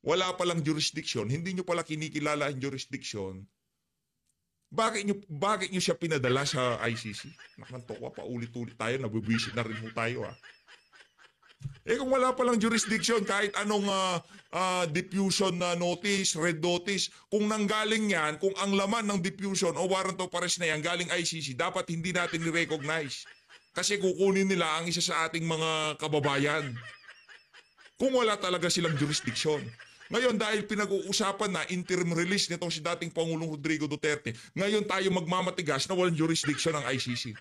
wala palang jurisdiction, hindi nyo pala kinikilala ang jurisdiction, bakit nyo siya pinadala sa ICC? Nakantok pa ulit-ulit tayo, nabubwisit na rin ho tayo kung wala palang jurisdiction, kahit anong diffusion na notice, red notice, kung nanggaling yan, kung ang laman ng diffusion o warrant of arrest na yan galing ICC, dapat hindi natin ni-recognize. Kasi kukunin nila ang isa sa ating mga kababayan. Kung wala talaga silang jurisdiction. Ngayon dahil pinag-uusapan na interim release nitong si dating Pangulong Rodrigo Duterte, ngayon tayo magmamatigas na walang jurisdiction ng ICC.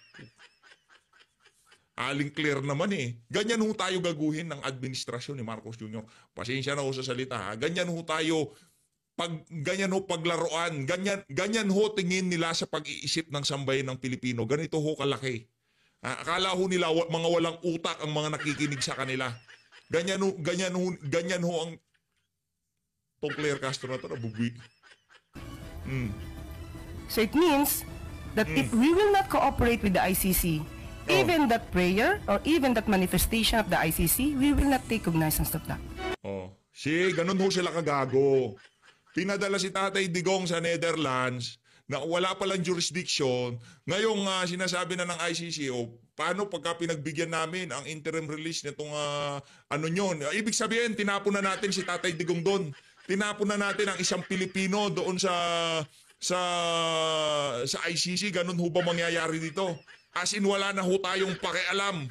Aling clear naman Ganyan ho tayo gaguhin ng administrasyon ni Marcos Jr. Pasensya na ho sa salita Ganyan ho tayo ganyan ho paglaruan. Ganyan ho tingin nila sa pag-iisip ng sambayan ng Pilipino. Ganito ho kalaki. Akala ho nila mga walang utak ang mga nakikinig sa kanila. Ganyan ho ang tong Claire Castro na ito nabugwi. So it means that if we will not cooperate with the ICC, even that prayer or even that manifestation of the ICC, we will not recognize and stop that. Ganun ho sila kagago. Pinadala si Tatay Digong sa Netherlands na wala palang jurisdiction. Ngayong sinasabi na ng ICC, paano pagka pinagbigyan namin ang interim release nitong Ibig sabihin, tinapon na natin si Tatay Digong doon. Tinapon na natin ang isang Pilipino doon sa ICC. Ganun ho ba mangyayari dito? As in, wala na ho tayong pakialam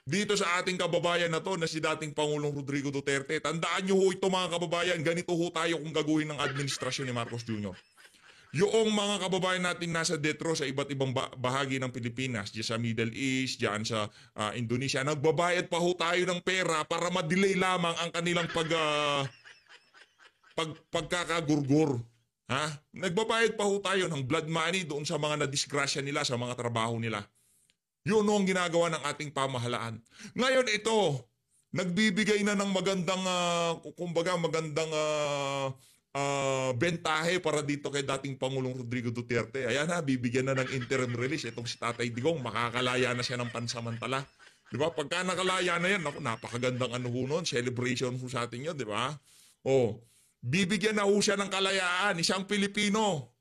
dito sa ating kababayan na to na si dating Pangulong Rodrigo Duterte. Tandaan nyo ho ito mga kababayan, ganito ho tayo kung gagawin ng administrasyon ni Marcos Jr. Yung mga kababayan natin nasa death row sa iba't ibang bahagi ng Pilipinas, diyan sa Middle East, diyan sa Indonesia, nagbabayad pa ho tayo ng pera para ma-delay lamang ang kanilang pagkakagurgur. Nagbabayad pa ho tayo ng blood money doon sa mga nadisgrasya nila, sa mga trabaho nila. Yun ang ginagawa ng ating pamahalaan. Ngayon ito, nagbibigay na ng magandang bentahe para dito kay dating Pangulong Rodrigo Duterte. Ayan bibigyan na ng interim release itong si Tatay Digong, makakalaya na siya ng pansamantala. Di ba? Pagka nakalaya na yan, napakagandang nun, celebration ho sa atin yun, di ba? Bibigyan na ho siya ng kalayaan, isang Pilipino.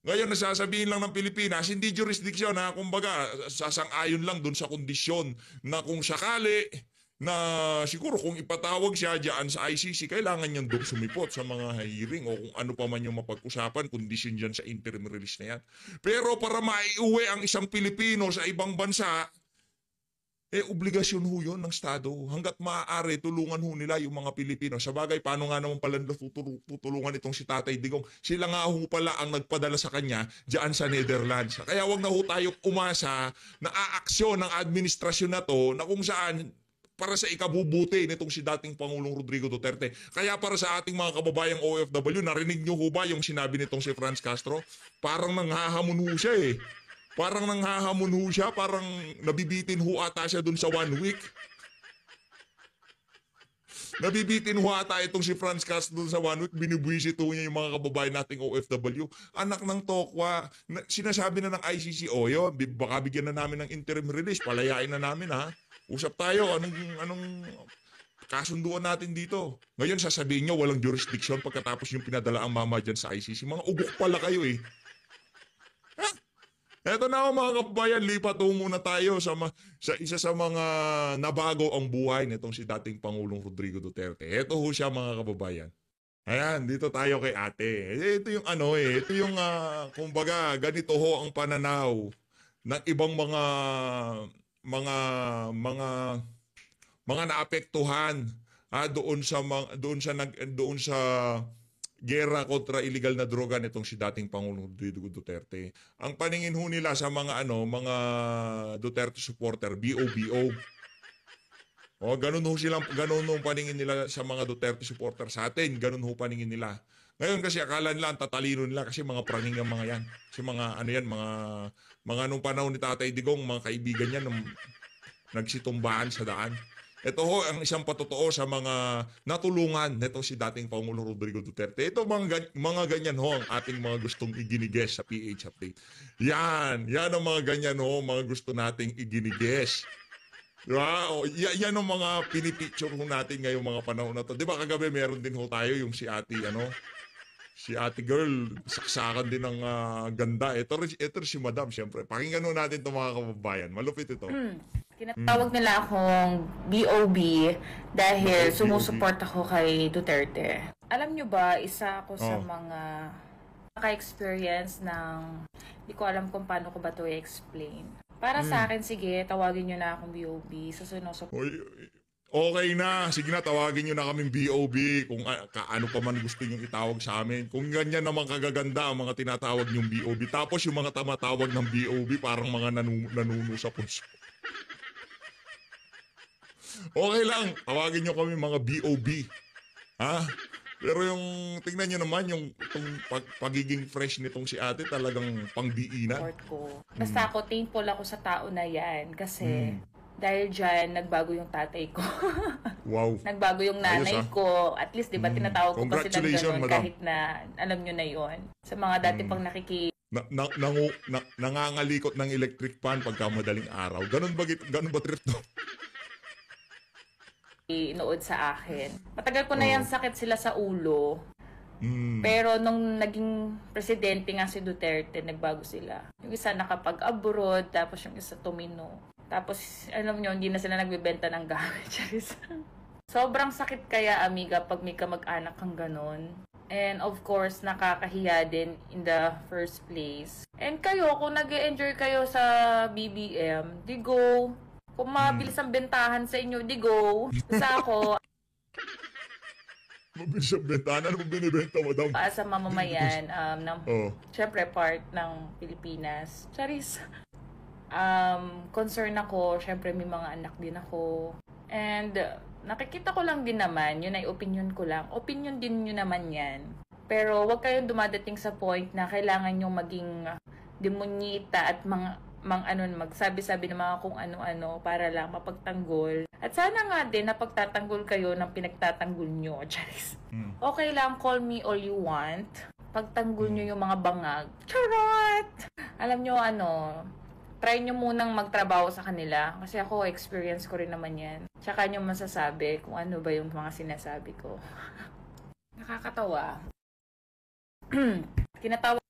Ngayon, nasasabihin lang ng Pilipinas, hindi jurisdiction kumbaga, sasang-ayon lang dun sa kondisyon na kung sakali na siguro kung ipatawag siya dyan sa ICC, kailangan niyang doon sumipot sa mga hearing o kung ano pa man yung mapag-usapan, kondisyon dyan sa interim release na yan. Pero para maiuwi ang isang Pilipino sa ibang bansa, obligasyon ho yun ng Estado. Hanggat maaari, tulungan ho nila yung mga Pilipino. Sa bagay, paano nga naman pala tutulungan itong si Tatay Digong? Sila nga ho pala ang nagpadala sa kanya dyan sa Netherlands. Kaya wag na ho tayo umasa na aaksyon ng administrasyon na to na kung saan para sa ikabubuti nitong si dating Pangulong Rodrigo Duterte. Kaya para sa ating mga kababayang OFW, narinig nyo ho ba yung sinabi nitong si Franz Castro? Parang nanghahamon ho siya Parang nanghahamon ho siya, parang nabibitin ho ata siya dun sa 1 week. Nabibitin ho ata itong si Franz Castro dun sa 1 week, binibwisit ho niya yung mga kababayan nating OFW. Anak ng tokwa, sinasabi na ng ICC, yun, baka bigyan na namin ng interim release, palayain na namin Usap tayo, anong kasunduan natin dito. Ngayon sasabihin nyo, walang jurisdiction pagkatapos yung pinadala ang mama dyan sa ICC. Mga ugok pala kayo Eto na mga kababayan, lipat muna tayo sa isa sa mga nabago ang buhay nitong si dating Pangulong Rodrigo Duterte. Eto ho siya mga kababayan. Ayan, dito tayo kay ate. Ito yung ito yung kumbaga ganito ho ang pananaw ng ibang mga naapektuhan doon sa gera kontra illegal na droga nitong si dating Pangulong Rodrigo Duterte. Ang paningin ho nila sa mga Duterte supporter, BOBO. Ganun ho paningin nila sa mga Duterte supporter sa atin, ganun ho paningin nila. Ngayon kasi akala nila ang tatalino nila kasi mga praning ng mga yan. Kasi mga nung panahon ni Tatay Digong, mga kaibigan niya nung nagsitumbahan sa daan. Ito ho ang isang patotoo sa mga natulungan nito si dating Pangulong Rodrigo Duterte. Ito mga ganyan ho ang ating mga gustong iginiges sa PH Update. Yan ang mga ganyan ho, mga gusto nating iginiges. Di ba? O, yan ang mga pinipicture ho natin ngayong mga panahon na to. Di ba kagabi meron din ho tayo yung si ate girl, saksakan din ng ganda. Ito si madam, syempre. Pakinggan ho natin itong mga kababayan. Malupit ito. Tinatawag nila akong BOB dahil sumusuport ako kay Duterte. Alam nyo ba, isa ako sa mga naka-experience ng, hindi ko alam kung paano ko ba to i-explain. Para sa akin, sige, tawagin nyo na akong BOB. Oy, okay na. Sige na, tawagin nyo na kaming BOB kung ano pa man gusto nyo itawag sa amin. Kung ganyan naman kagaganda ang mga tinatawag nyong BOB. Tapos yung mga tamatawag ng BOB parang mga nanuno sa puso. Okay lang, tawagin nyo kami mga BOB. Ha? Pero yung, tingnan nyo naman, yung pagiging fresh nitong si ate, talagang pangdiinan. Support ko. Basta ako, thankful ako sa tao na yan. Kasi, dahil dyan, nagbago yung tatay ko. Wow. Nagbago yung nanay Ayos, ko. At least, di ba, tinatawag ko pa sila Congratulations, ganun madam. kahit na alam nyo na yon. Sa mga dati pang Nangangalikot ng electric fan pagka madaling araw. Ganun ba trip to? inood sa akin. Matagal ko na yan sakit sila sa ulo. Mm. Pero nung naging presidente nga si Duterte, nagbago sila. Yung isa nakapag-abroad, tapos yung isa tumino. Tapos, alam nyo, hindi na sila nagbebenta ng gamit. Sobrang sakit kaya, amiga, pag may kamag-anak kang ganon. And of course, nakakahiya din in the first place. And kayo, kung nag-e-enjoy kayo sa BBM, di go. Kung mabilis ang bentahan sa inyo, di go. Sa ako, Mabilis ang bentahan. Ano kung binibenta mo daw? as a mamamayan, syempre part ng Pilipinas. Charis. Concern ako, syempre may mga anak din ako. And nakikita ko lang din naman, yun ay opinion ko lang. Opinion din nyo naman yan. Pero wag kayong dumadating sa point na kailangan nyo maging demonyita at magsabi-sabi ng mga kung ano-ano para lang mapagtanggol. At sana nga din napagtatanggol kayo ng pinagtatanggol nyo. Charis. Okay lang, call me all you want. Pagtanggol nyo yung mga bangag. Charot! Alam nyo try nyo munang magtrabaho sa kanila. Kasi ako, experience ko rin naman yan. Tsaka nyo masasabi kung ano ba yung mga sinasabi ko. Nakakatawa. Tinatawag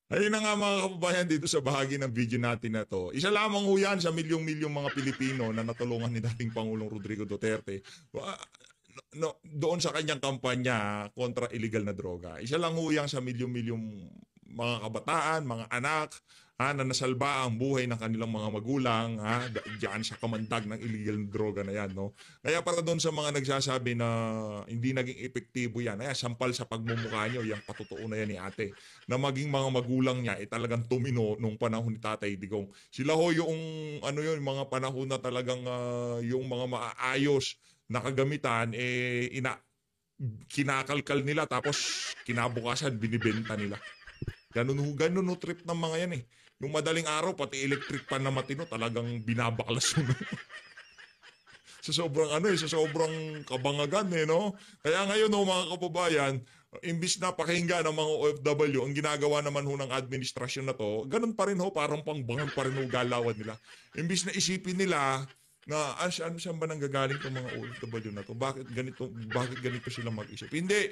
Ayun na nga mga kababayan dito sa bahagi ng video natin na to. Isa lamang ho yan sa milyong-milyong mga Pilipino na natulungan ni dating Pangulong Rodrigo Duterte doon sa kanyang kampanya kontra illegal na droga. Isa lang ho yan sa milyong-milyong mga kabataan, mga anak, na nasalba ang buhay ng kanilang mga magulang diyan sa kamandag ng illegal na droga na yan. No? Kaya para doon sa mga nagsasabi na hindi naging epektibo yan, sampal sa pagmumukha nyo, yung patotoo na yan ni ate, na maging mga magulang niya talagang tumino nung panahon ni Tatay Digong. Sila ho yung mga panahon na talagang yung mga maayos na kagamitan kinakalkal nila tapos kinabukasan binibenta nila. Ganun ho trip ng mga yan Yung madaling araw, pati electric pan na matino, talagang binabaklas mo. sa sobrang kabangagan no? Kaya ngayon mga kababayan, imbis na pakinggan ng mga OFW, ang ginagawa naman ho ng administrasyon na to, ganun pa rin parang pangbangan pa rin galawan nila. Imbis na isipin nila na saan ba nanggagaling itong mga OFW na to? Bakit ganito sila mag-isip? Hindi.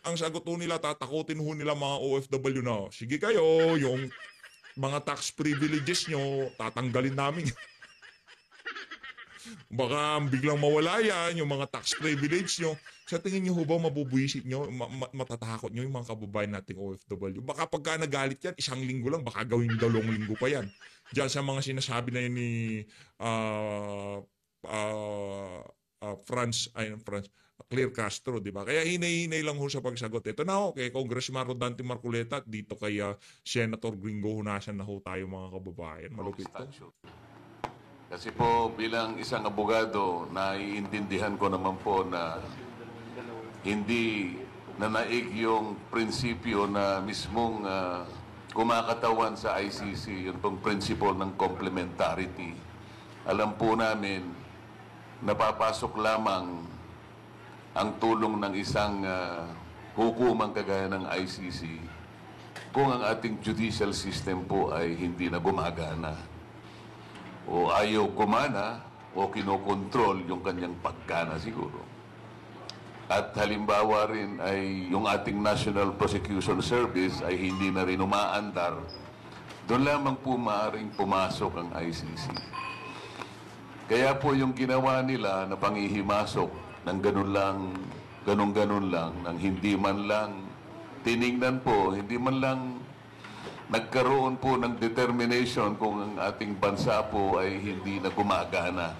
Ang sagot ho nila, tatakutin ho nila mga OFW na, sige kayo, yung mga tax privileges nyo, tatanggalin namin. Baka biglang mawala yan, yung mga tax privilege nyo. Sa tingin nyo ho ba mabubuisit nyo, matatakot nyo yung mga kababayan nating OFW? Baka pagka nagalit yan, 1 linggo lang, baka gawing 2 linggo pa yan. Diyan sa mga sinasabi na yun ni Claire Castro, di ba? Kaya hinay-hinay lang ho sa pagsagot. Ito na kay Congressman Rodante Marcoleta at dito kay Senator Gringo Hunasan na ho tayo mga kababayan. Malupit to. Kasi po bilang isang abogado, naiintindihan ko naman po na hindi nanaig yung prinsipyo na mismong kumakatawan sa ICC, yung pong principle ng complementarity. Alam po namin, napapasok lamang ang tulong ng isang hukumang kagaya ng ICC kung ang ating judicial system po ay hindi na gumagana o ayaw gumana o kinokontrol yung kanyang pagkana siguro. At halimbawa rin ay yung ating National Prosecution Service ay hindi na rin umaandar, doon lamang po maaaring pumasok ang ICC. Kaya po yung ginawa nila na panghihimasok ng ganun lang, nang hindi man lang tiningnan po, hindi man lang nagkaroon po ng determination kung ang ating bansa po ay hindi na gumagana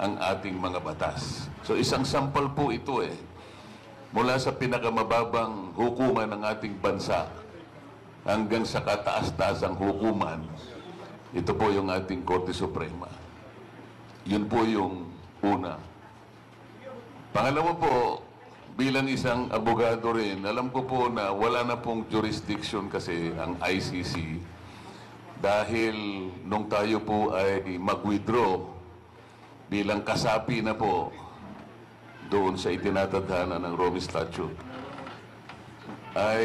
ang ating mga batas. So isang sampal po ito mula sa pinakamababang hukuman ng ating bansa hanggang sa kataas-taasang hukuman, ito po yung ating Korte Suprema. Yun po yung una. Pangalawa po, bilang isang abogado rin, alam ko po na wala na pong jurisdiction kasi ang ICC dahil nung tayo po ay mag-withdraw bilang kasapi na po doon sa itinatadhana ng Rome Statute, ay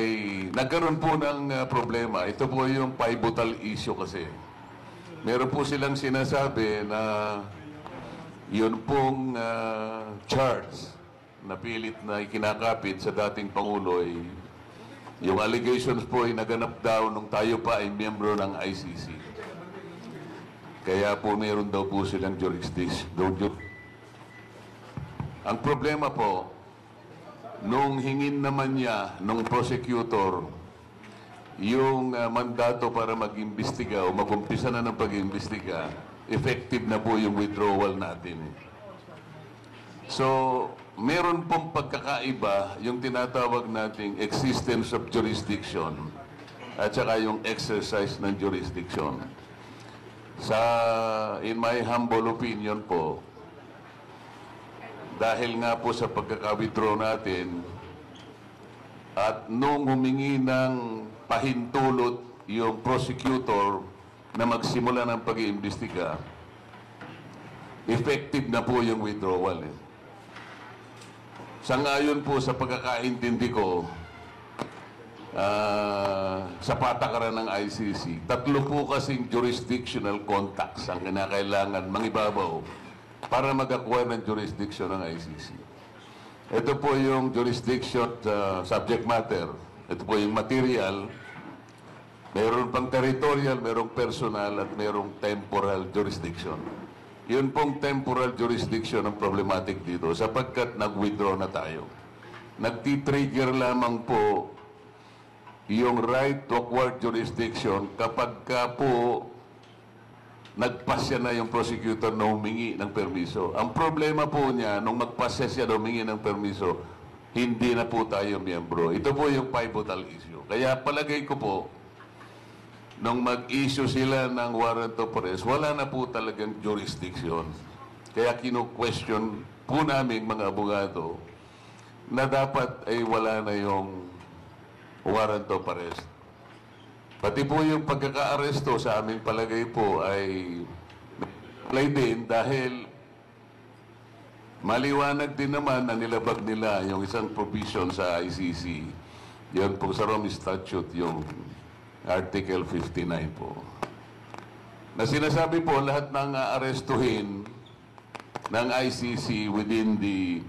nagkaroon po ng problema. Ito po yung pivotal issue kasi. Meron po silang sinasabi na yun pong charge na pilit na ikinakapit sa dating Pangulo ay yung allegations po ay naganap daw nung tayo pa ay miyembro ng ICC. Kaya po meron daw po silang jurisdiction. Ang problema po, nung hingin naman niya, nung prosecutor, yung mandato para mag-imbestiga o mag-umpisa na ng pag-imbestiga, effective na po yung withdrawal natin. So, meron pong pagkakaiba yung tinatawag nating existence of jurisdiction at saka yung exercise ng jurisdiction. In my humble opinion po, dahil nga po sa pagkaka-withdraw natin at nung humingi ng pahintulot yung prosecutor na magsimula ng pag-iimbestiga, effective na po yung withdrawal. Sangayon po sa pagkakaintindi ko, sa patakaran ng ICC, 3 po kasing jurisdictional contacts ang kinakailangan mangibabaw para mag-acquire ng jurisdiction ng ICC. Ito po yung jurisdiction sa subject matter. Ito po yung material. Mayroon pang territorial, mayroong personal, at mayroong temporal jurisdiction. Yun pong temporal jurisdiction ang problematic dito sapagkat nag-withdraw na tayo. Nagti-trigger lamang po yung right to acquire jurisdiction kapag ka po nagpasya na yung prosecutor na humingi ng permiso. Ang problema po niya, nung magpasya siya na humingi ng permiso, hindi na po tayo miyembro. Ito po yung pivotal issue. Kaya palagay ko po, nung mag-issue sila ng warrant of arrest, wala na po talagang jurisdiction. Kaya kinu-question po namin mga abogado na dapat ay wala na yung warrant of arrest. Pati po yung pagkaka-aresto sa aming palagay po ay malay din dahil maliwanag din naman na nilabag nila yung isang provision sa ICC. Yan po sa Rome Statute, yung Article 59 po. Na sinasabi po lahat ng arestuhin ng ICC within the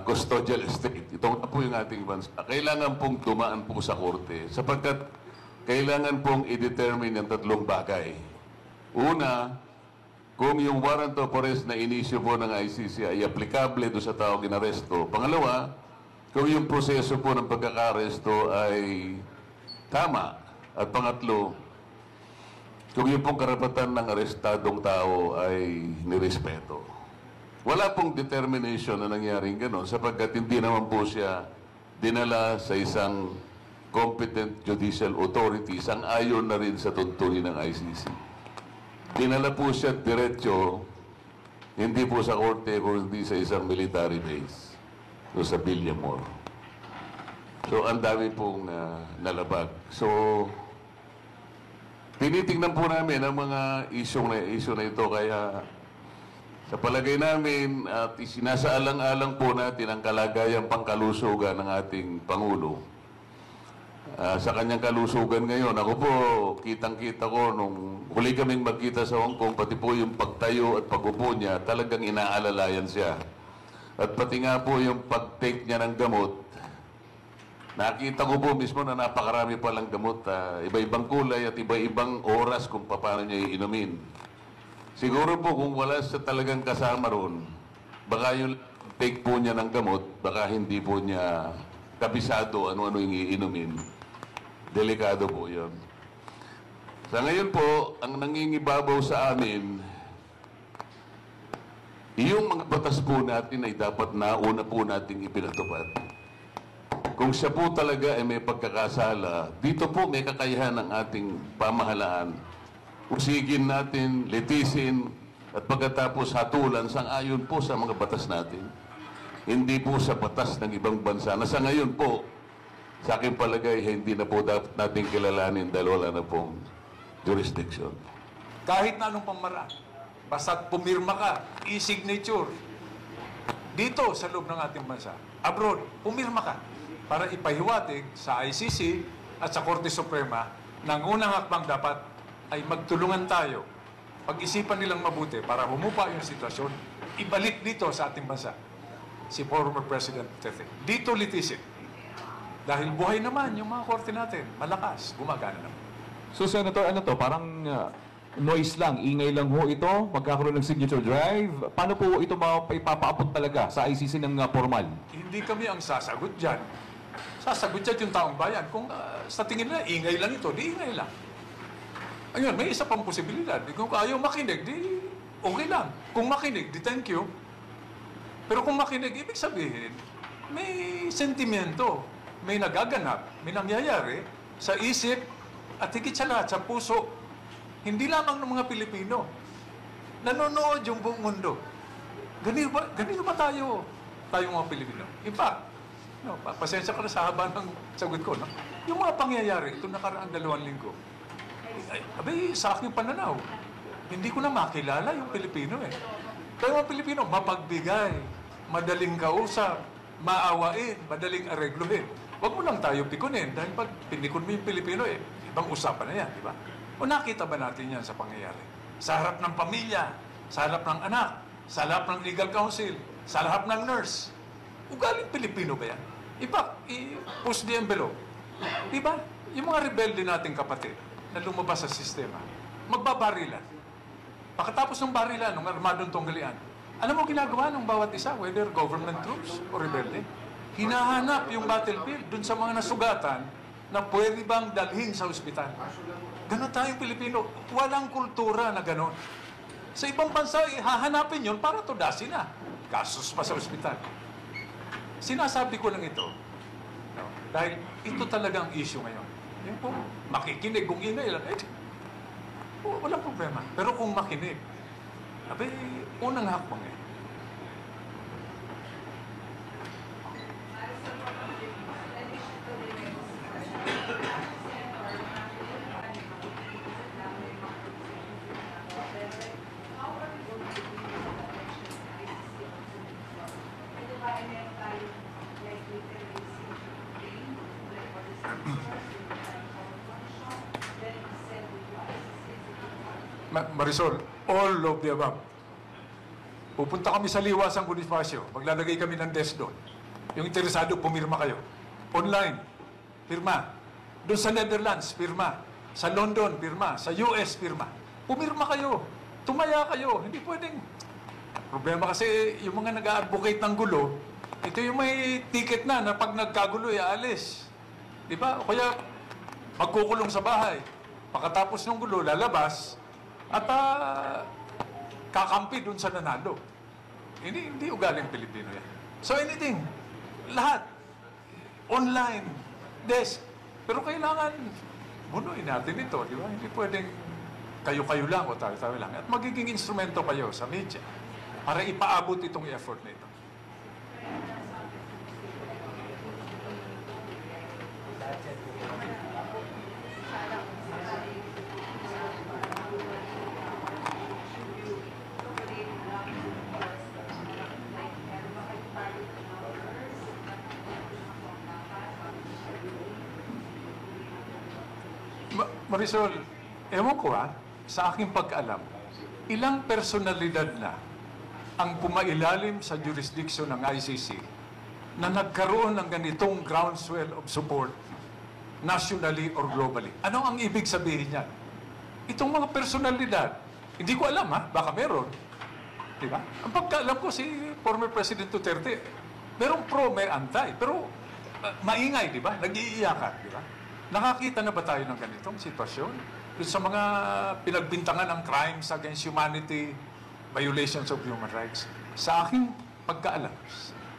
custodial estate. Ito po yung ating bansa. Kailangan pong dumaan po sa korte sapagkat kailangan pong i-determine ang 3 bagay. Una, kung yung warrant of arrest na inisyo po ng ICC ay applicable doon sa tao ginaresto. Pangalawa, kung yung proseso po ng pagkakaresto ay tama. At pangatlo, kung yung pong karapatan ng arestadong tao ay nirespeto. Wala pong determination na nangyaring gano'n sapagkat hindi naman po siya dinala sa isang competent judicial authority sang-ayon na rin sa tuntunin ng ICC. Dinala po siya diretso, hindi po sa korte, kundi sa isang military base, so sa Villamor. So, ang dami pong nalabag. So, tinitingnan po namin ang mga issue na ito, kaya sa palagay namin at isinasaalang-alang po natin ang kalagayang pangkalusugan ng ating Pangulo. sa kanyang kalusugan ngayon. Ako po, kitang-kita ko nung huli kaming magkita sa Hong Kong, pati po yung pagtayo at pagupo niya, talagang inaalalayan siya. At pati nga po yung pag-take niya ng gamot, nakita ko po mismo na napakarami palang gamot, iba-ibang kulay at iba-ibang oras kung paano niya iinumin. Siguro po kung wala siya talagang kasama ron, baka yung take po niya ng gamot, baka hindi po niya kabisado ano-ano yung iinumin. Delikado po yun. Sa ngayon po, ang nangingibabaw sa amin, yung mga batas po natin ay dapat nauna po nating ipinatupad. Kung siya po talaga ay may pagkakasala, dito po may kakayahan ng ating pamahalaan. Usigin natin, litisin, at pagkatapos hatulan sang-ayon po sa mga batas natin. Hindi po sa batas ng ibang bansa na sa ngayon po, sa aking palagay, hindi na po dapat natin kilalanin dahil wala na pong jurisdiction. Kahit na anong pamaraan, basta't pumirma ka, e-signature, dito sa loob ng ating bansa, abroad, pumirma ka para ipahiwatig sa ICC at sa Korte Suprema na ang unang hakbang dapat ay magtulungan tayo. Pag-isipan nilang mabuti para humupa yung sitwasyon, ibalik dito sa ating bansa si former President Duterte. Dito litisin. Dahil buhay naman yung mga korte natin, malakas, gumagana naman. So, Senator, ano to? Parang noise lang, ingay lang ho ito, magkakaroon ng signature drive. Paano po ito ipapaabot talaga sa ICC ng formal? Hindi kami ang sasagot dyan. Sasagot dyan yung taong bayan. Kung sa tingin nila, ingay lang ito, di ingay lang. Ayun, may isa pang posibilidad. Kung ayaw makinig, di okay lang. Kung makinig, di thank you. Pero kung makinig, ibig sabihin, may sentimento, may nagaganap, may nangyayari sa isip at higit sa lahat sa puso, hindi lamang ng mga Pilipino. Nanonood yung buong mundo. Ganito ba tayo mga Pilipino? In fact, no, pasensya ka na sa haba ng sagot ko. No? Yung mga pangyayari, ito nakaraang 2 linggo, abay, sa aking pananaw, hindi ko na makilala yung Pilipino eh. Pero mga Pilipino, mapagbigay, madaling kausap, maawain, madaling aregluhin. Huwag mo lang tayo pikunin dahil pag pinikon mo yung Pilipino eh, ibang usapan na yan, di ba? O nakita ba natin yan sa pangyayari? Sa harap ng pamilya, sa harap ng anak, sa harap ng legal counsel, sa harap ng nurse. Ugaling Pilipino ba yan? I-push the envelope. Di ba? Yung mga rebelde nating kapatid na lumabas sa sistema, magbabarilan. Pagkatapos ng barilan, ng armadong tunggalian, alam mo ginagawa ng bawat isa, whether government troops o rebelde? Hinahanap yung battlefield dun sa mga nasugatan na pwede bang dalhin sa ospital. Ganon tayong Pilipino. Walang kultura na ganon. Sa ibang bansa, hahanapin yun para tudasin na. Kasus pa sa ospital. Sinasabi ko lang ito, no, dahil ito talagang issue ngayon. Yung po, makikinig kung ingay lang, walang problema. Pero kung makinig, abay, unang hakbang eh. Marisol, all of the above. Pupunta kami sa Liwasang Bonifacio. Maglalagay kami ng desk doon. Yung interesado, pumirma kayo. Online, pirma. Doon sa Netherlands, pirma. Sa London, pirma. Sa US, pirma. Pumirma kayo. Tumaya kayo. Hindi pwedeng. Problema kasi yung mga nag-advocate ng gulo, ito yung may ticket na pag nagkagulo, alis. Di ba? O kaya magkukulong sa bahay. Pagkatapos ng gulo, lalabas, at kakampi dun sa nanalo. Hindi ugaling Pilipino yan. So anything, lahat, online, desk. Pero kailangan, bunuin natin ito, di ba? Hindi pwedeng kayo-kayo lang o tayo-tayo lang. At magiging instrumento kayo sa media para ipaabot itong effort na ito. Marisol, ewan ko sa aking pagkaalam, ilang personalidad na ang pumailalim sa jurisdiction ng ICC na nagkaroon ng ganitong groundswell of support nationally or globally. Ano ang ibig sabihin niyan? Itong mga personalidad, hindi ko alam baka meron. Di ba? Ang pagkaalam ko si former President Duterte, merong pro, may anti. Pero maingay, di ba? Nag-iiyakan, di ba? Nakakita na ba tayo ng ganitong sitwasyon? Doon sa mga pinagbintangan ng crimes against humanity, violations of human rights. Sa aking pagkaalam,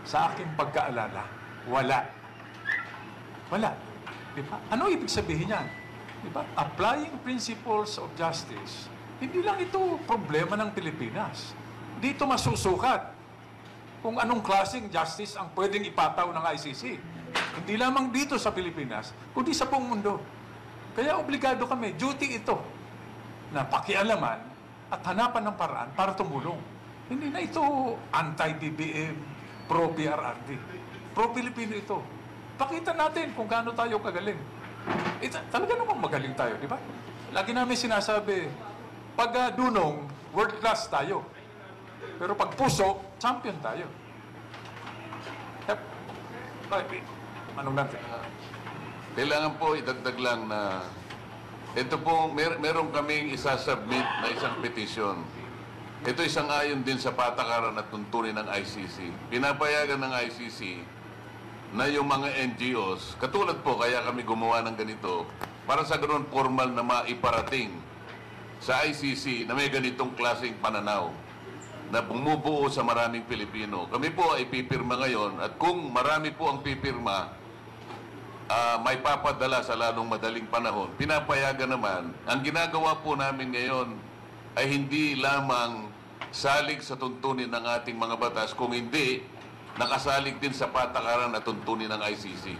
sa aking pagkaalala, wala. Wala. Di ba? Ano ibig sabihin yan? Di ba? Applying principles of justice, hindi lang ito problema ng Pilipinas. Dito masusukat kung anong klaseng justice ang pwedeng ipataw ng ICC. Hindi lamang dito sa Pilipinas, kundi sa buong mundo. Kaya obligado kami, duty ito, na pakialaman at hanapan ng paraan para tumulong. Hindi na ito anti-BBM, pro-PRRD. Pro-Pilipino ito. Pakita natin kung gaano tayo kagaling. Talaga namang magaling tayo, di ba? Lagi namin sinasabi, pag dunong, world class tayo. Pero pag puso, champion tayo. Anong natin? Kailangan po idagdag lang na ito po, meron kaming isasubmit na isang petition. Ito isang ayon din sa patakaran at tuntunin ng ICC. Pinapayagan ng ICC na yung mga NGOs, katulad po kaya kami gumawa ng ganito, para sa ganoon formal na maiparating sa ICC na may ganitong klaseng pananaw na bumubuo sa maraming Pilipino. Kami po ay pipirma ngayon at kung marami po ang pipirma, may papadala sa lalong madaling panahon. Pinapayagan naman, ang ginagawa po namin ngayon ay hindi lamang salig sa tuntunin ng ating mga batas, kung hindi, nakasalig din sa patakaran at tuntunin ng ICC.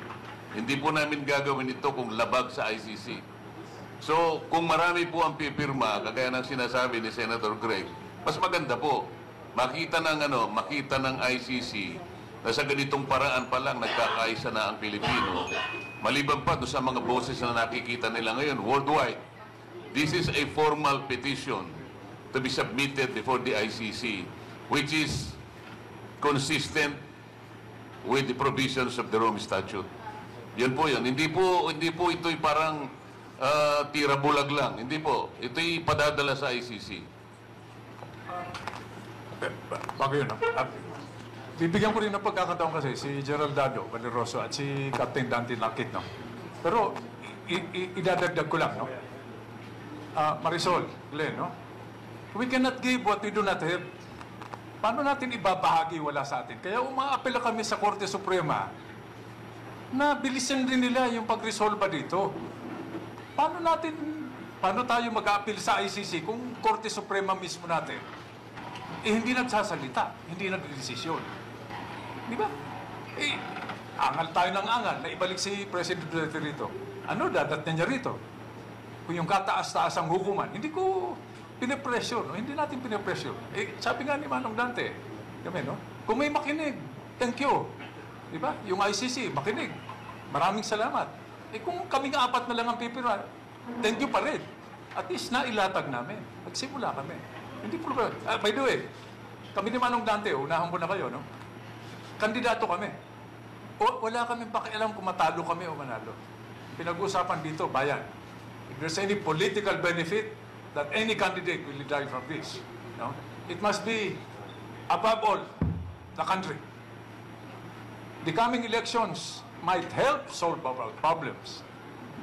Hindi po namin gagawin ito kung labag sa ICC. So, kung marami po ang pipirma, kagaya ng sinasabi ni Senator Greg, mas maganda po. Makita ng ICC na sa ganitong paraan pa lang nagkakaisa na ang Pilipino. Maliban pa doon sa mga boses na nakikita nila ngayon worldwide. This is a formal petition to be submitted before the ICC, which is consistent with the provisions of the Rome Statute. Yan po yan. Hindi po ito'y parang tira bulag lang. Hindi po. Ito'y padadala sa ICC. Bago yun, bibigyan ko rin ng pagkakataon kasi si Gerald Dado Valeroso at si Captain Dante Lakit, no? Pero idadagdag ko lang, no? Marisol, Glenn, no? We cannot give what we do not have. Paano natin ibabahagi wala sa atin? Kaya umaapela kami sa Korte Suprema na bilisan din nila yung pag-resolve dito. Paano tayo mag-a-appeal sa ICC kung Korte Suprema mismo natin hindi nagsasalita, hindi nagdedesisyon? Di ba? Angal tayo ng angal na ibalik si President Duterte rito. Dadatnan niya rito? Kung yung kataas-taas ang hukuman, hindi ko pinipressure, no? Hindi natin pinipressure. Sabi nga ni Manong Dante, kami, no? Kung may makinig, thank you. Di ba? Yung ICC, makinig. Maraming salamat. Kung kaming apat na lang ang pipira, thank you pa rin. At least nailatag namin. Nagsimula kami. Hindi problema. By the way, kami ni Manong Dante, unahan ko na kayo, no? Kandidato kami. Wala kaming pakialam kung matalo kami o manalo. Pinag-usapan dito, bayan. If there's any political benefit that any candidate will derive from this, no? It must be, above all, the country. The coming elections might help solve our problems,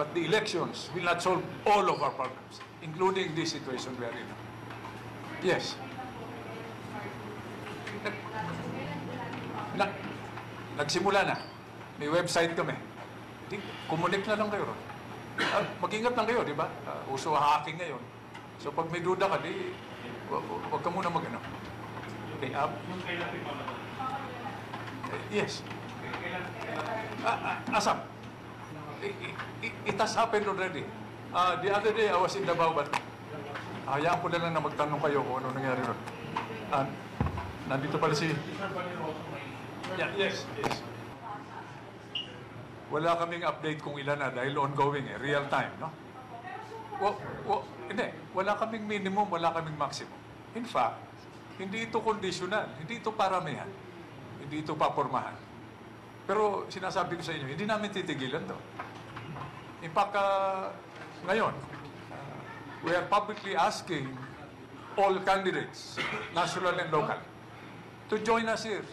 but the elections will not solve all of our problems, including this situation we are in. Yes. Nagsimula na. May website kami. Kumunik na lang kayo. Mag-ingat lang kayo, di ba? Uso hacking ngayon. So pag may duda ka, huwag ka muna mag-ano. Okay, yes. Asam. It has happened already. The other day, I was in Davao, but hayaan ko na lang na magtanong kayo kung ano nangyari ron. Nandito pala si... Yeah, yes. Wala kaming update kung ilan na dahil ongoing, real time, no? Hindi. Wala kaming minimum, wala kaming maximum. In fact, hindi ito conditional, hindi ito paramihan, hindi ito papormahan. Pero sinasabi ko sa inyo, hindi namin titigilan to. In fact, ngayon, we are publicly asking all candidates, national and local, to join us here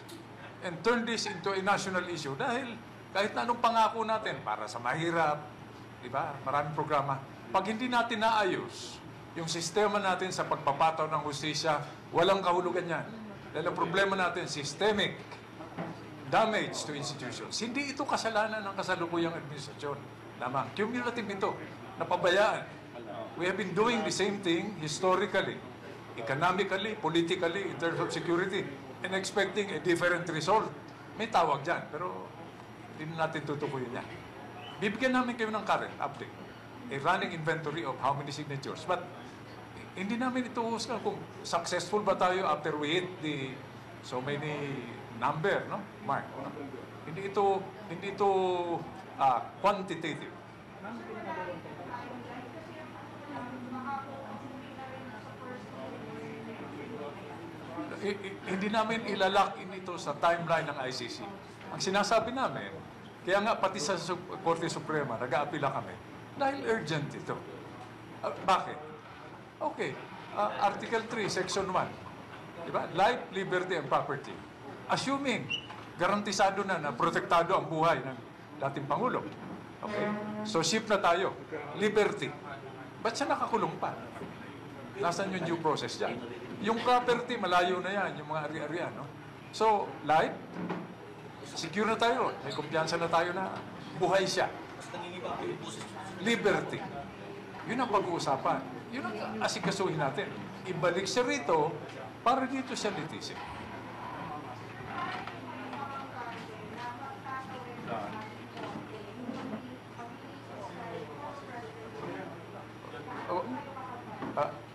and turn this into a national issue. Dahil kahit na anong pangako natin para sa mahirap, di ba? Maraming programa. Pag hindi natin naayos yung sistema natin sa pagpapataw ng hustisya, walang kahulugan yan. Dahil ang problema natin, systemic damage to institutions. Hindi ito kasalanan ng kasalukuyang administrasyon. Lamang, cumulative ito, napabayaan. We have been doing the same thing historically, economically, politically, in terms of security, and expecting a different result. May tawag dyan, pero hindi natin tutukuyin yan. Bibigyan namin kayo ng current update, a running inventory of how many signatures. But hindi namin ito husgan kung successful ba tayo after we hit the so many number, no? Mark. No? Hindi ito quantitative. Hindi namin ilalak ito sa timeline ng ICC. Ang sinasabi namin, kaya nga pati sa Korte Suprema, nag-aapila kami, dahil urgent ito. Bakit? Okay, Article 3, Section 1. Diba? Life, liberty, and property. Assuming, garantisado na protektado ang buhay ng dating Pangulo. Okay? So, ship na tayo. Liberty. Ba't siya nakakulong pa? Nasaan yung due process dyan? Yung property, malayo na yan, yung mga ari-arian. No? So, life, secure na tayo. May kumpiyansa na tayo na buhay siya. Liberty. Yun ang pag-uusapan. Yun ang asikasuhin natin. Ibalik siya rito para dito siya litisin.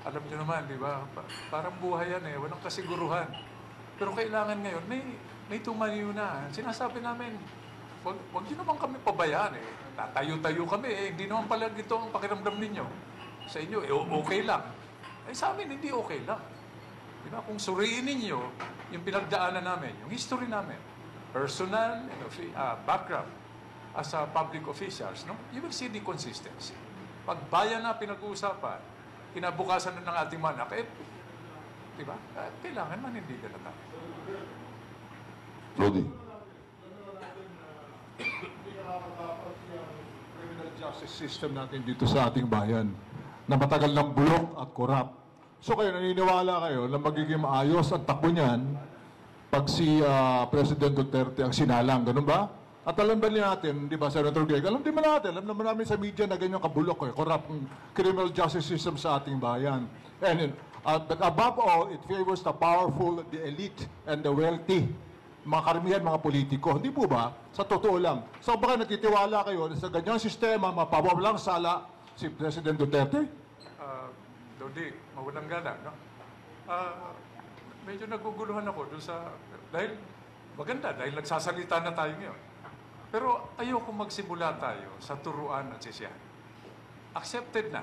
Alam niyo naman, di ba? Parang buhay yan eh. Walang kasiguruhan. Pero kailangan ngayon, may tumayo na. Sinasabi namin, wag niyo naman kami pabayaan eh. Tatayo-tayo kami eh. Hindi naman pala ito ang pakiramdam ninyo. Sa inyo, okay lang. Eh sa amin, hindi okay lang. Di ba? Kung suriin ninyo yung pinagdaanan namin, yung history namin, personal and background as a public officials, no? You will see the consistency. Pag bayan na pinag-uusapan, kinabukasan na ng ating mga anak, di ba? Kailangan manindigan na tayo. Rudy. Criminal justice system natin dito sa ating bayan na matagal ng bulok at korap. So kayo, naniniwala kayo na magiging maayos ang takbo niyan pag si President Duterte ang sinalang, ganun ba? At alam ba natin, di ba, Senator Greg, alam naman namin sa media na ganyan kabulok, korap ang criminal justice system sa ating bayan. And but above all, it favors the powerful, the elite, and the wealthy. Mga karamihan, mga politiko. Hindi po ba? Sa totoo lang. So baka natitiwala kayo na sa ganyang sistema, mapawalang sala si President Duterte? Dodi, mawalang gana, no? Medyo naguguluhan ako doon sa... Dahil maganda, dahil nagsasalita na tayo ngayon. Pero ayoko magsimula tayo sa turuan at sisiyan. Accepted na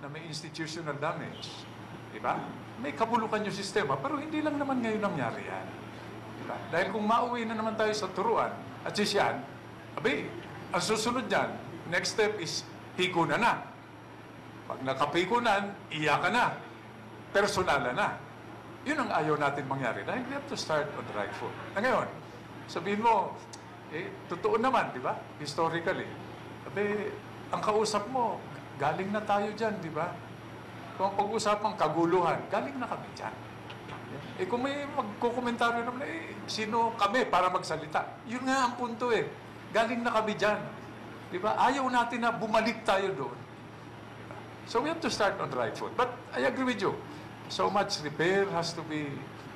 may institutional damage. Diba? May kabulukan yung sistema, pero hindi lang naman ngayon nangyari yan. Diba? Dahil kung mauwi na naman tayo sa turuan at sisiyan, ang susunod dyan, next step is piko na. Pag nakapikunan, iyakan na. Personalan na. Yun ang ayaw natin mangyari. Dahil we have to start on the right foot. Na ngayon, sabihin mo, totoo naman, di ba? Historically. Ang kausap mo, galing na tayo dyan, di ba? Kung pag-usapang kaguluhan, galing na kami dyan. Kung may magkukomentaryo naman, sino kami para magsalita? Yun nga ang punto eh. Galing na kami dyan. Di ba? Ayaw natin na bumalik tayo doon. So we have to start on the right foot. But I agree with you. So much repair has to be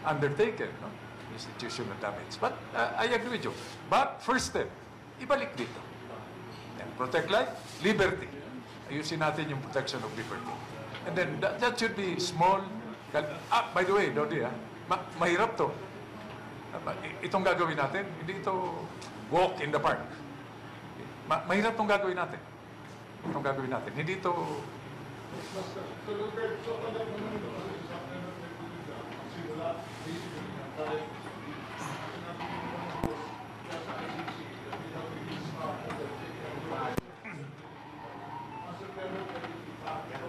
undertaken, no? Institutional damage. But I agree with you. But first step, ibalik dito. And protect life, liberty. Ayusin natin yung protection of liberty. And then that should be small. By the way, Dodi, mahirap to. Itong gagawin natin, hindi ito walk in the park. Mahirap itong gagawin natin. Itong gagawin natin. Hindi ito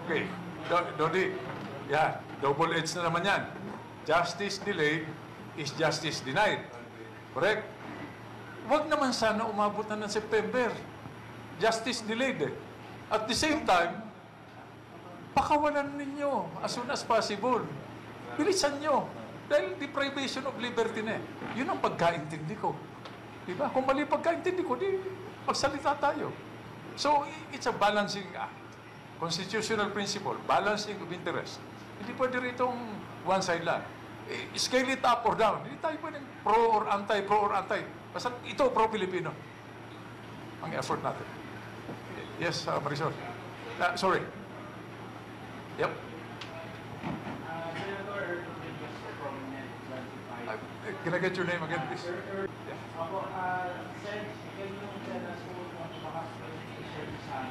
Okay, Dodi, yan, double edged na naman yan. Justice delayed is justice denied. Correct? Huwag naman sana umabot na ng September. Justice delayed eh. At the same time, pakawalan ninyo as soon as possible. Bilisan nyo. Dahil deprivation of liberty na eh. Yun ang pagkaintindi ko. Diba? Kung mali pagkaintindi ko, di magsalita tayo. So, it's a balancing act. Constitutional principle, balancing of interest. Hindi pwede ritong one side lang. Scale it up or down. Hindi tayo pwedeng pro or anti. Basta ito, pro-Filipino. Ang effort natin. Yes, Marisol. Sorry. Yep. Can I get your name again, please? Yeah. Ako, Sen, can you tell us kung mga presentation sa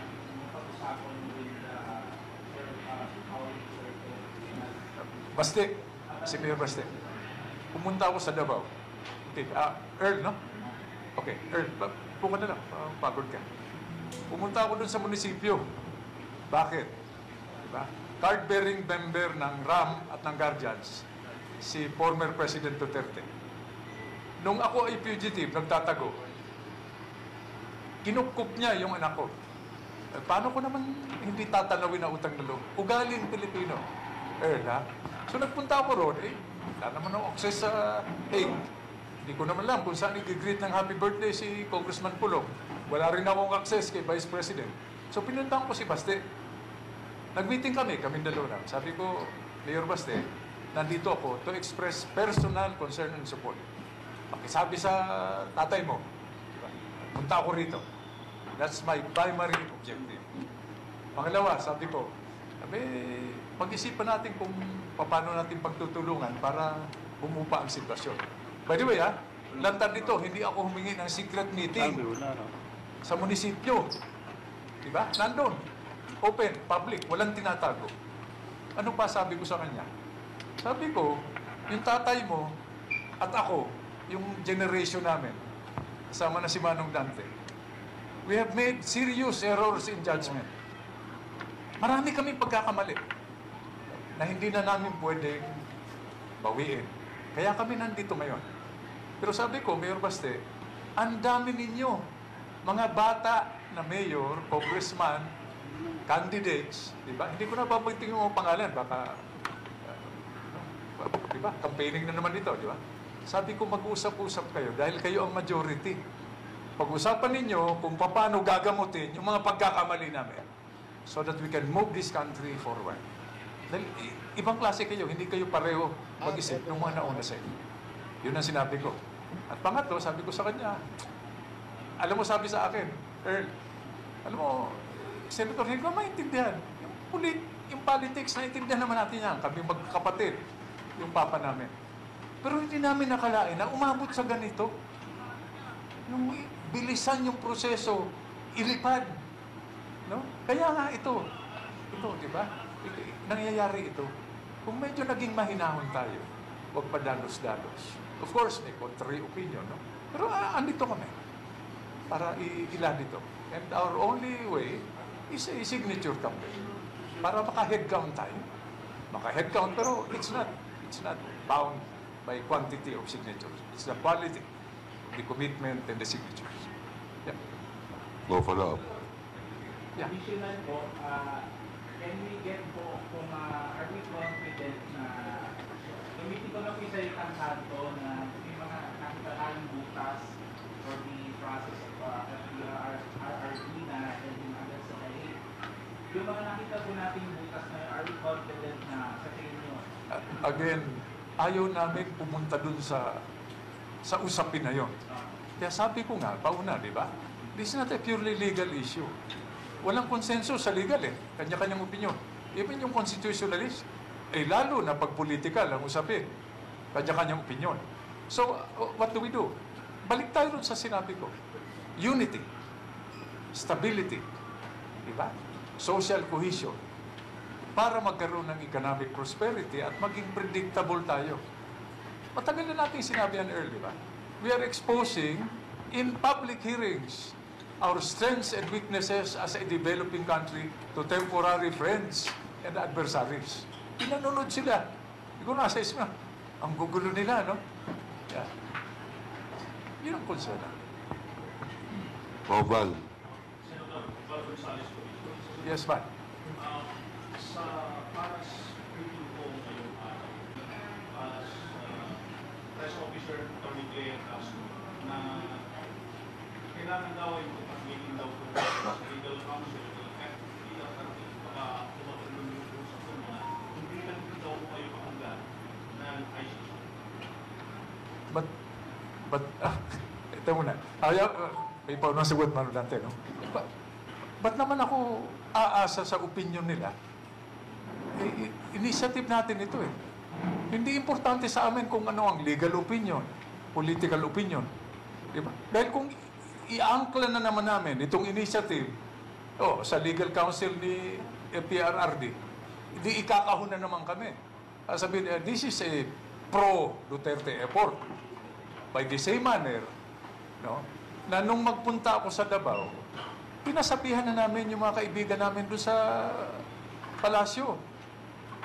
pag-usapan with Baste. Si Mayor Baste. Pumunta ako sa Davao. Okay, Earl, no? Okay, Earl, pumunta na lang. Pagod ka. Pumunta ako dun sa munisipyo. Bakit? Diba? Card-bearing member ng RAM at ng Guardians, si former President Duterte. Nung ako ay fugitive, nagtatago, kinupkup niya yung anak ko. Paano ko naman hindi tatanawin na utang na loob? Ugaling Pilipino. Ha? So nagpunta ako roon, wala naman ang access sa egg. Hindi ko naman alam kung saan i-greet ng happy birthday si Congressman Pulong. Wala rin akong access kay Vice President. So pinuntahan ko si Baste. Nag-meeting kaming dalawa lang. Sabi ko, Mayor Baste, nandito ako to express personal concern and support. Pakisabi sa tatay mo. Diba? Punta ako rito. That's my primary objective. Pangalawa, sabi ko, pag-isipan natin kung paano natin pagtutulungan para bumupa ang sitwasyon. By the way, lantad dito, hindi ako humingi ng secret meeting sa munisipyo. Diba? Nandun. Open, public, walang tinatago. Ano pa sabi ko sa kanya? Sabi ko, yung tatay mo at ako, yung generation namin, kasama na si Manong Dante, we have made serious errors in judgment. Marami kaming pagkakamali na hindi na namin pwedeng bawiin. Kaya kami nandito ngayon. Pero sabi ko, Mayor Baste, ang dami ninyo, mga bata na mayor, congressman, candidates, di ba? Hindi ko na babagting yung mga pangalan, baka, di ba? Campaigning na naman dito, di ba? Sabi ko, mag-usap-usap kayo dahil kayo ang majority. Pag-usapan ninyo kung paano gagamutin yung mga pagkakamali namin so that we can move this country forward. Dahil ibang klase kayo, hindi kayo pareho mag-isip ng mga nauna sa inyo. Yun ang sinabi ko. At pangatlo, sabi ko sa kanya, alam mo, sabi sa akin, Earl, alam mo, Senator, hindi ko maintindihan. Yung politics, naintindihan naman natin yan. Kami magkapatid, yung papa namin. Pero hindi namin nakalain na umabot sa ganito. Nung bilisan yung proseso, ilipad. No? Kaya nga ito, di ba? Nangyayari ito. Kung medyo naging mahinahon tayo, huwag pa dalos-dalos. Of course, may contrary opinion, no? Pero andito kami para ilan dito. And our only way is a signature campaign. Para maka-head count tayo. Maka-head count, pero it's not bound by quantity of signatures. It's the quality of the commitment and the signatures. Yeah. Go follow up. Yeah. Additional po, can we get po kung are we confident na gamitin ko na po isa yung kanto na may mga nakita tayong bukas for the process of RRB na yung agad sa kahit. Yung mga nakita po natin bukas na are we confident na sa tingin nyo? Again, ayaw namin pumunta dun sa usapin na yon. Kaya sabi ko nga, pauna, di ba? This is not a purely legal issue. Walang konsensus sa legal eh. Kanya-kanyang opinion. Even yung constitutionalist, lalo na pag political ang usapin. Kanya-kanyang opinion. So, what do we do? Balik tayo dun sa sinabi ko. Unity. Stability. Di ba? Social cohesion. para magkaroon ng economic prosperity at maging predictable tayo. Matagal na natin sinabi yan early, ba? We are exposing in public hearings our strengths and weaknesses as a developing country to temporary friends and adversaries. Pinanunod sila. Hindi ko nasa isma. Ang gugulo nila, no? Yeah. Yun ang concern. Oval. Yes, ma'am. Sa para speaking po ngayon as press officer Tony Claire Castro na kailangan daw ay magpag-meeting daw po sa legal counsel at hindi daw karating baka tumatulong yung usap ko na hindi lang daw po kayo pakanggan ng ICC. Ito muna. May paunasagot man dante, no? Ba't naman ako aasa sa opinion nila? Initiative natin ito eh. Hindi importante sa amin kung ano ang legal opinion, political opinion. Diba? Dahil kung i-angkla na naman namin itong initiative sa legal counsel ni PRRD, hindi ikakahon na naman kami. Sabihin, this is a pro-Duterte effort. By the same manner, no, na nung magpunta ako sa Davao, pinasabihan na namin yung mga kaibigan namin doon sa palasyo.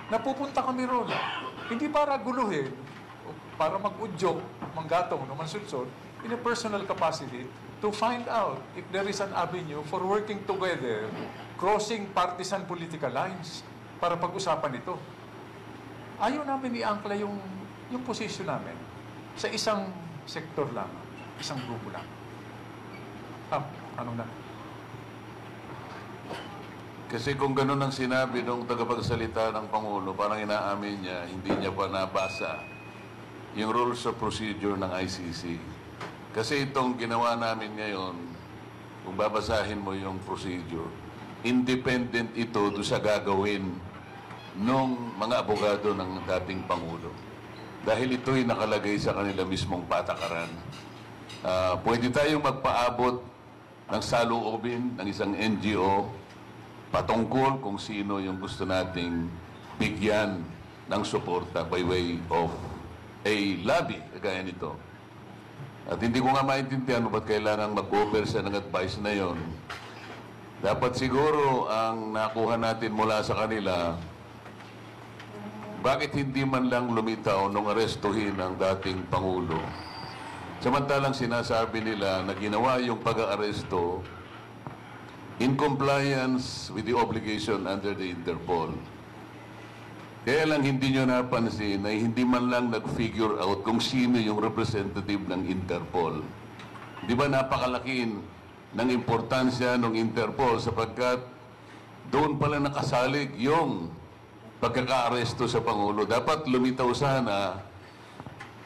Napupunta kami roon. Hindi para guluhin, o para mag-udyok, manggatong, mansulsol, in a personal capacity, to find out if there is an avenue for working together, crossing partisan political lines, para pag-usapan ito. Ayaw namin i-angkla yung posisyon namin sa isang sektor lang, isang grupo lang. Ano na? Kasi kung ganun ang sinabi ng tagapagsalita ng Pangulo, parang inaamin niya, hindi niya pa nabasa yung rules of procedure ng ICC. Kasi itong ginawa namin ngayon, kung babasahin mo yung procedure, independent ito doon sa gagawin ng mga abogado ng dating Pangulo. Dahil ito'y nakalagay sa kanila mismong patakaran. Pwede tayong magpaabot ng saloobin ng isang NGO patungkol kung sino yung gusto nating bigyan ng suporta by way of a lobby, kagaya nito. At hindi ko nga maintindihan ba't kailangan mag-offer siya ng advice na yon. Dapat siguro ang nakuha natin mula sa kanila, bakit hindi man lang lumitaw nung arestuhin ang dating Pangulo? Samantalang sinasabi nila na ginawa yung pag-aaresto in compliance with the obligation under the Interpol. Kaya lang hindi nyo napansin na hindi man lang nag-figure out kung sino yung representative ng Interpol. Di ba napakalaking ng importansya ng Interpol sapagkat doon pala nakasalig yung pagkaka-aresto sa Pangulo. Dapat lumitaw sana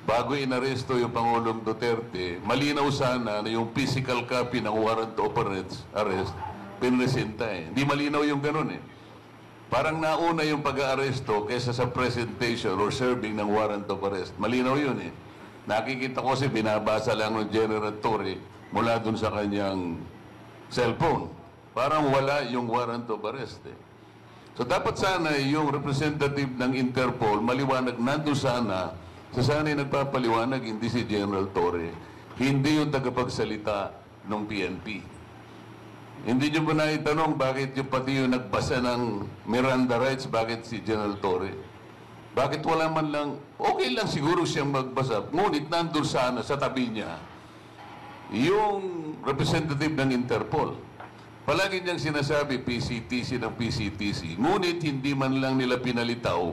bago inaresto yung Pangulong Duterte, malinaw sana na yung physical copy ng warrant of arrest pinresenta eh. Hindi malinaw yung ganun eh. Parang nauna yung pag-aaresto kaysa sa presentation or serving ng warrant of arrest. Malinaw yun eh. Nakikita ko kasi binabasa lang ng General Torre mula dun sa kanyang cellphone. Parang wala yung warrant of arrest eh. So dapat sana yung representative ng Interpol maliwanag nandun sana sa sana'y nagpapaliwanag, hindi si General Torre, hindi yung tagapagsalita ng PNP. Hindi nyo ba naitanong bakit yung pati yung nagbasa ng Miranda rights, bakit si General Torre? Bakit wala man lang, okay lang siguro siyang magbasa, ngunit nandun sana sa tabi niya yung representative ng Interpol. Palagi niyang sinasabi PCTC ng PCTC, ngunit hindi man lang nila pinalitaw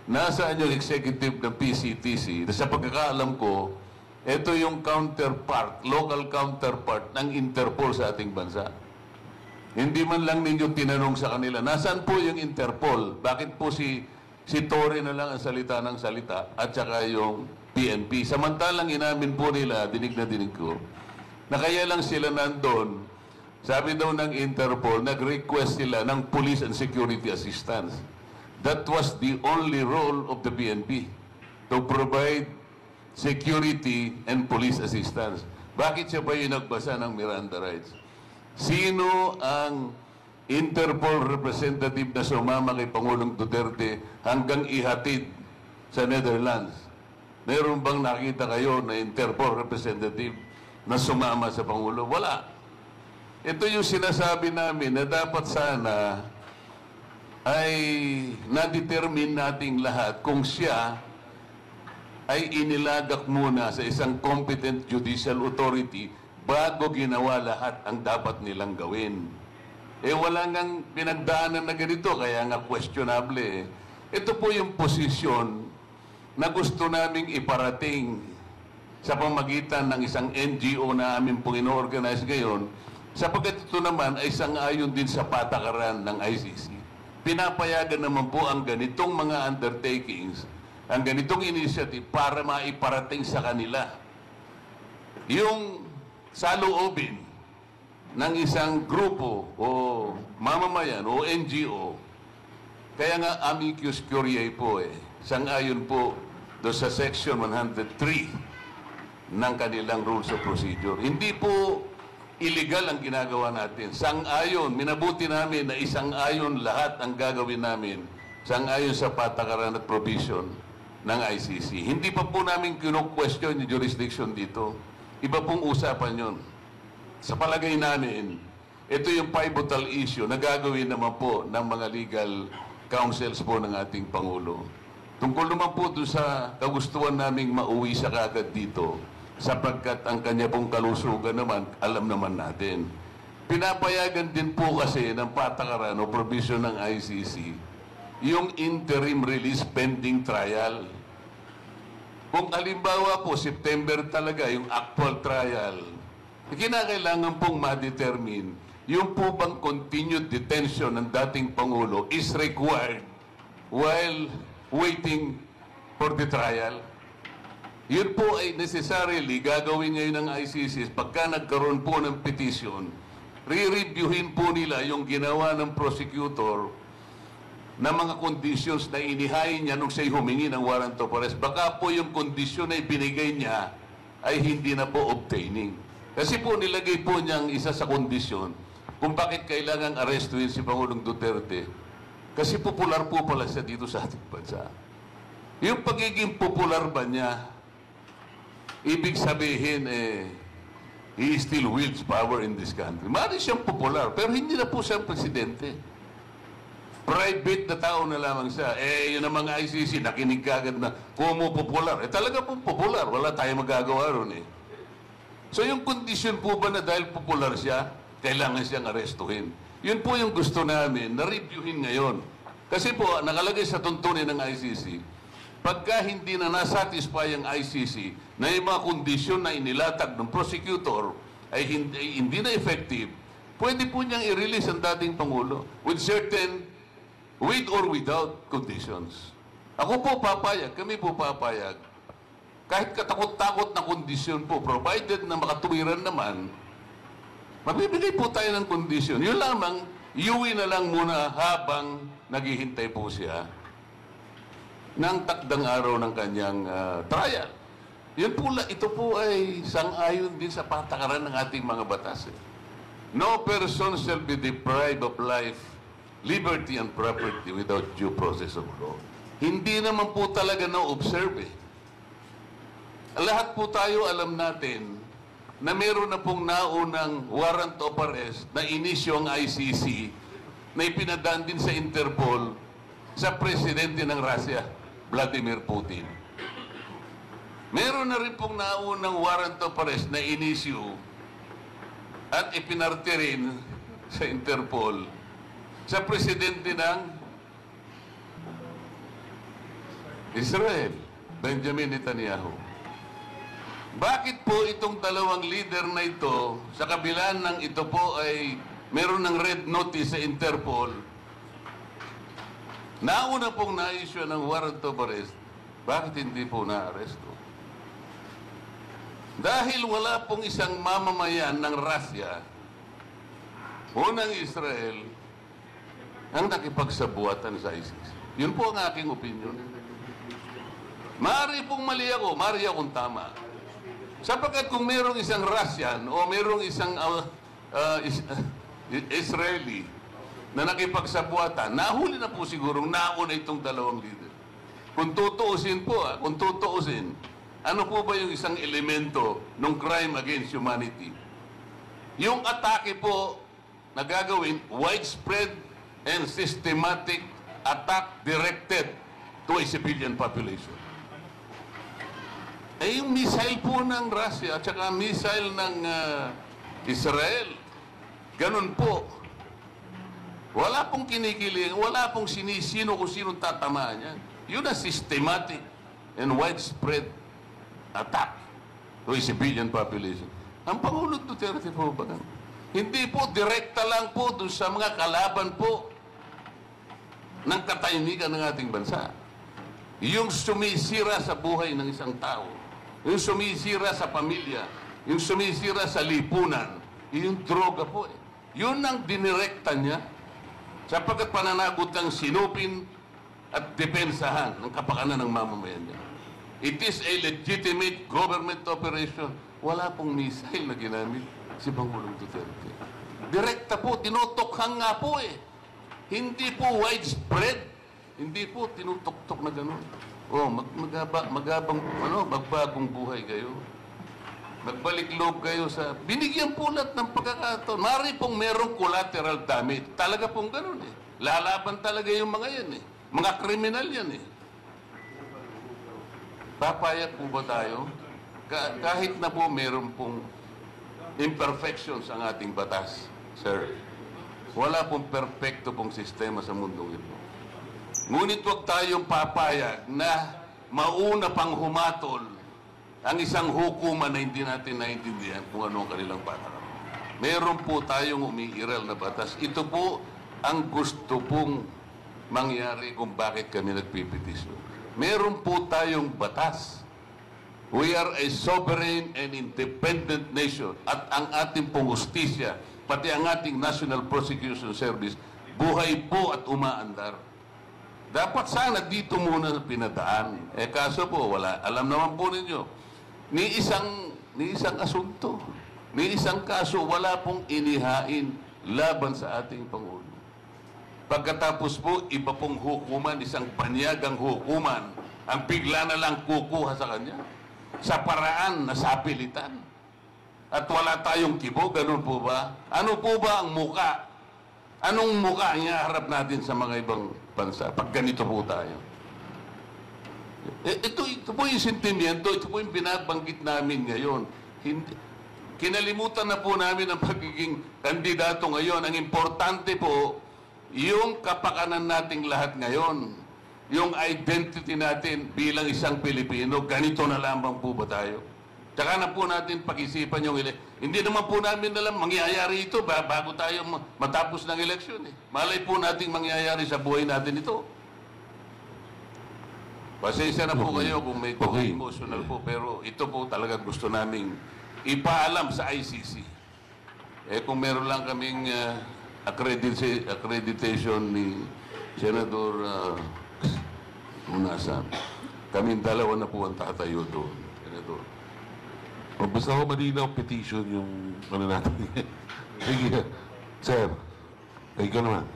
nasaan yung executive ng PCTC. Sa pagkakaalam ko, ito yung counterpart, local counterpart ng Interpol sa ating bansa. Hindi man lang ninyo tinanong sa kanila, nasaan po yung Interpol? Bakit po si Torre na lang ang salita ng salita at saka yung PNP? Samantalang inamin po nila, dinig na dinig ko, na kaya lang sila nandun, sabi daw ng Interpol, nag-request sila ng police and security assistance. That was the only role of the PNP, to provide security and police assistance. Bakit siya ba yung nagbasa ng Miranda rights? Sino ang Interpol representative na sumama kay Pangulong Duterte hanggang ihatid sa Netherlands. Meron bang nakita kayo na Interpol representative na sumama sa Pangulo? Wala. Ito yung sinasabi namin na dapat sana ay na-determine nating lahat kung siya ay inilagak muna sa isang competent judicial authority bago ginawa lahat ang dapat nilang gawin. Wala ngang pinagdaanan na ganito, kaya nga questionable eh. Ito po yung posisyon na gusto naming iparating sa pamagitan ng isang NGO na amin pong ino-organize ngayon, sapagkat ito naman ay sang-ayon din sa patakaran ng ICC. Pinapayagan naman po ang ganitong mga undertakings, ang ganitong initiative para maiparating sa kanila yung saloobin ng isang grupo o mamamayan o NGO. Kaya nga amicus curiae po sang-ayon po do sa section 103 ng kanilang rules of procedure. Hindi po illegal ang ginagawa natin. Sang-ayon, minabuti namin na isang-ayon lahat ang gagawin namin sang-ayon sa patakaran at provision ng ICC. Hindi pa po namin kino-question yung jurisdiction dito. Iba pong usapan yun. Sa palagay namin, ito yung pivotal issue na gagawin naman po ng mga legal counsels po ng ating Pangulo. Tungkol naman po doon sa kagustuhan naming mauwi sa kagad dito, sapagkat ang kanya pong kalusugan naman, alam naman natin. Pinapayagan din po kasi ng patakaran o provision ng ICC yung interim release pending trial. Kung halimbawa po, September talaga yung actual trial, kinakailangan pong ma-determine yung po bang continued detention ng dating Pangulo is required while waiting for the trial. Yun po ay necessarily gagawin ngayon ng ICC pagka nagkaroon po ng petition, re-reviewin po nila yung ginawa ng prosecutor na mga conditions na inihain niya nung siya'y humingi ng warrant of arrest. Baka po yung kondisyon na ibinigay niya ay hindi na po obtaining. Kasi po nilagay po niyang isa sa kondisyon kung bakit kailangan arestuhin si Pangulong Duterte. Kasi popular po pala siya dito sa ating bansa. Yung pagiging popular ba niya, ibig sabihin he still wields power in this country. Maaari siyang popular, pero hindi na po siyang presidente. Private na tao na lamang siya. Yun ang mga ICC, nakinig kagad na kumo popular. Talaga po popular. Wala tayong magagawa ron So yung kondisyon po ba na dahil popular siya, kailangan siyang arestuhin? Yun po yung gusto namin na reviewin ngayon. Kasi po, nakalagay sa tuntunin ng ICC, pagka hindi na nasatisfy ang ICC na yung mga kondisyon na inilatag ng prosecutor ay hindi na effective, pwede po niyang i-release ang dating Pangulo with or without conditions. Ako po papayag, kami po papayag. Kahit katakot-takot na kondisyon po, provided na makatuwiran naman, magbibigay po tayo ng kondisyon. Yun lamang, iuwi na lang muna habang naghihintay po siya ng takdang araw ng kanyang trial. Yun po, ito po ay sang-ayon din sa patakaran ng ating mga batas. No person shall be deprived of life, liberty, and property without due process of law. Hindi naman po talaga na-observe Lahat po tayo alam natin na meron na pong naunang warrant of arrest na inisyo ang ICC na ipinadaan din sa Interpol sa presidente ng Russia, Vladimir Putin. Meron na rin pong naunang warrant of arrest na inisyo at ipinarte rin sa Interpol sa presidente ng Israel, Benjamin Netanyahu. Bakit po itong dalawang leader na ito, sa kabila ng ito po ay meron ng red notice sa Interpol, nauna pong na-issue ng warrant of arrest, bakit hindi po na-arresto? Dahil wala pong isang mamamayan ng Russia o ng Israel ang nakipagsabuatan sa ISIS. Yun po ang aking opinion. Maaari pong mali ako, maaari akong tama. Sapagkat kung mayroong isang Russian o mayroong isang Israeli na nakipagsabuatan, nahuli na po sigurong nauna itong dalawang leader. Kung tutuusin po, kung tutuusin, ano po ba yung isang elemento ng crime against humanity? Yung atake po na gagawin, widespread and systematic attack directed to a civilian population. Eh yung missile po ng Russia at saka missile ng Israel, ganun po. Wala pong kinikiling, wala pong sinisino kung sinong tatamaan yan. Yun ang systematic and widespread attack to a civilian population. Ang Pangulo Duterte po ba? Hindi po, direkta lang po dun sa mga kalaban po ng katahimikan ng ating bansa. Yung sumisira sa buhay ng isang tao, yung sumisira sa pamilya, yung sumisira sa lipunan, yung droga po. Yun ang dinirekta niya sapagkat pananagot ng sinupin at depensahan ng kapakanan ng mamamayan niya. It is a legitimate government operation. Wala pong missile na ginamit si Pangulong Duterte. Direkta po, tinutokhang nga po eh. Hindi po widespread. Hindi po tinutok-tok na gano'n. Oh, magbagong buhay kayo. Magbalik loob kayo sa... Binigyan po lahat ng pagkakataon. Mari pong merong collateral damage. Talaga pong gano'n eh. Lalaban talaga yung mga yan eh. Mga kriminal yan eh. Papayag po ba tayo? Kahit na po meron pong imperfections ang ating batas, sir. Wala pong perfecto pong sistema sa mundong ito. Ngunit huwag tayong papayag na mauna pang humatol ang isang hukuman na hindi natin naintindihan kung ano ang kanilang patakaran. Meron po tayong umiiral na batas. Ito po ang gusto pong mangyari kung bakit kami nagpipetisyon. Meron po tayong batas. We are a sovereign and independent nation. At ang ating pong hustisya, pati ang ating National Prosecution Service, buhay po at umaandar. Dapat sana dito muna pinadaan. Eh kaso po, wala. Alam naman po ninyo, ni isang asunto, ni isang kaso, wala pong inihain laban sa ating Pangulo. Pagkatapos po, iba pong hukuman, isang banyagang hukuman, ang bigla na lang kukuha sa kanya sa paraan na sapilitan. At wala tayong kibo, ganun po ba? Ano po ba ang muka? Anong muka ang iaharap natin sa mga ibang bansa pag ganito po tayo? Ito po yung sentimiento, ito po yung binabanggit namin ngayon. Kinalimutan na po namin ang pagiging kandidato ngayon. Ang importante po, yung kapakanan nating lahat ngayon, yung identity natin bilang isang Pilipino, ganito na lamang po ba tayo? Tsaka na po natin pag-isipan yung hindi naman po namin alam mangyayari ito bago tayo matapos ng eleksyon. Malay po natin mangyayari sa buhay natin ito. Pasensya na po kayo kung may emotional po, pero ito po talaga gusto naming ipaalam sa ICC. Eh kung meron lang kaming accreditation ni Senador Unasa, kaming dalawa na po ang tatayo doon, Senador. O basta ko malinaw petition yung ano natin. Sige, sir. Ikaw naman.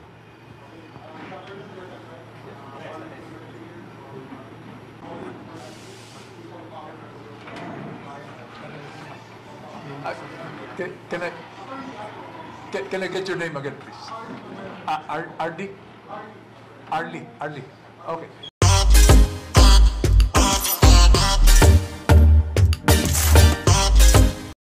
Can I get your name again, please? Arlie? Arlie. Okay.